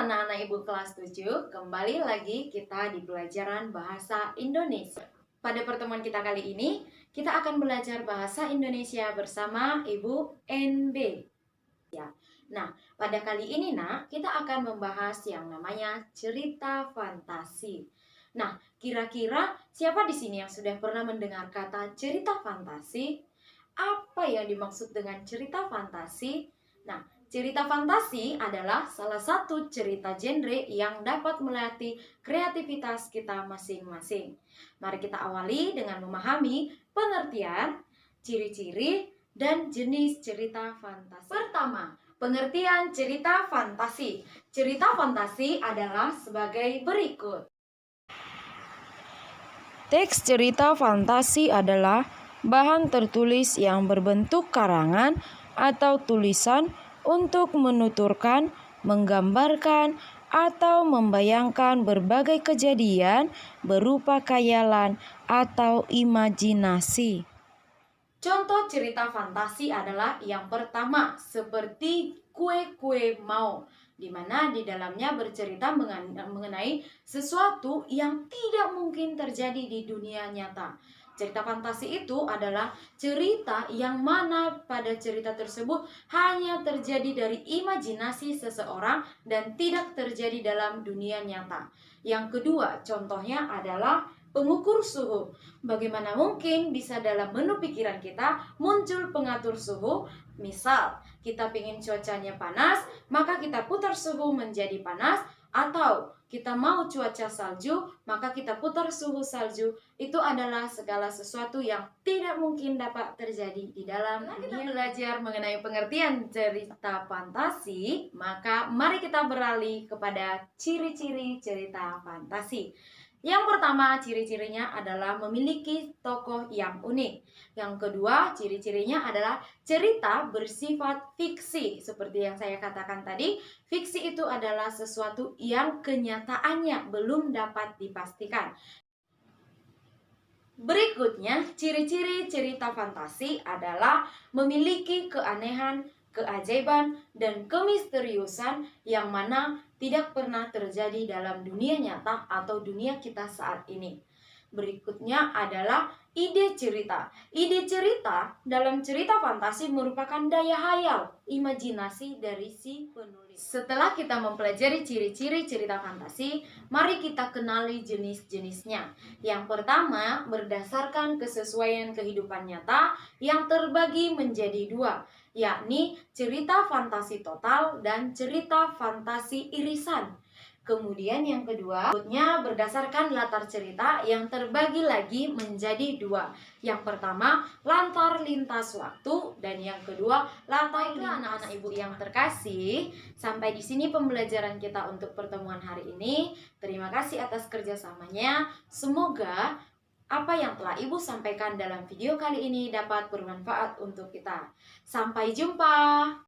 anak-anak Ibu kelas 7, kembali lagi kita di pelajaran Bahasa Indonesia. Pada pertemuan kita kali ini, kita akan belajar Bahasa Indonesia bersama Ibu NB. Nah, pada kali ini kita akan membahas yang namanya cerita fantasi. Nah, kira-kira siapa di sini yang sudah pernah mendengar kata cerita fantasi? Apa yang dimaksud dengan cerita fantasi? Nah, cerita fantasi adalah salah satu cerita genre yang dapat melatih kreativitas kita masing-masing. Mari kita awali dengan memahami pengertian, ciri-ciri, dan jenis cerita fantasi. Pertama, pengertian cerita fantasi. Cerita fantasi adalah sebagai berikut. Teks cerita fantasi adalah bahan tertulis yang berbentuk karangan atau tulisan untuk menuturkan, menggambarkan, atau membayangkan berbagai kejadian berupa khayalan atau imajinasi. Contoh cerita fantasi adalah yang pertama, seperti Kue-Kue Mau, di mana di dalamnya bercerita mengenai sesuatu yang tidak mungkin terjadi di dunia nyata. Cerita fantasi itu adalah cerita yang mana pada cerita tersebut hanya terjadi dari imajinasi seseorang dan tidak terjadi dalam dunia nyata. Yang kedua, contohnya adalah pengukur suhu. Bagaimana mungkin bisa dalam menu pikiran kita muncul pengatur suhu? Misal, kita ingin cuacanya panas, maka kita putar suhu menjadi panas, atau kita mau cuaca salju, maka kita putar suhu salju. Itu adalah segala sesuatu yang tidak mungkin dapat terjadi di dalam dunia. Kita belajar mengenai pengertian cerita fantasi, maka mari kita beralih kepada ciri-ciri cerita fantasi. Yang pertama, ciri-cirinya adalah memiliki tokoh yang unik. Yang kedua, ciri-cirinya adalah cerita bersifat fiksi. Seperti yang saya katakan tadi, fiksi itu adalah sesuatu yang kenyataannya belum dapat dipastikan. Berikutnya, ciri-ciri cerita fantasi adalah memiliki keanehan, keajaiban, dan kemisteriusan yang mana tidak pernah terjadi dalam dunia nyata atau dunia kita saat ini. Berikutnya adalah ide cerita. Ide cerita dalam cerita fantasi merupakan daya hayal, imajinasi dari si penulis. Setelah kita mempelajari ciri-ciri cerita fantasi, mari kita kenali jenis-jenisnya. Yang pertama, berdasarkan kesesuaian kehidupan nyata yang terbagi menjadi dua, yakni cerita fantasi total dan cerita fantasi irisan. Kemudian yang kedua, berdasarkan latar cerita yang terbagi lagi menjadi dua. Yang pertama, latar lintas waktu, dan yang kedua, latar lintas. Anak-anak ibu yang terkasih, sampai di sini pembelajaran kita untuk pertemuan hari ini. Terima kasih atas kerjasamanya. Semoga apa yang telah ibu sampaikan dalam video kali ini dapat bermanfaat untuk kita. Sampai jumpa.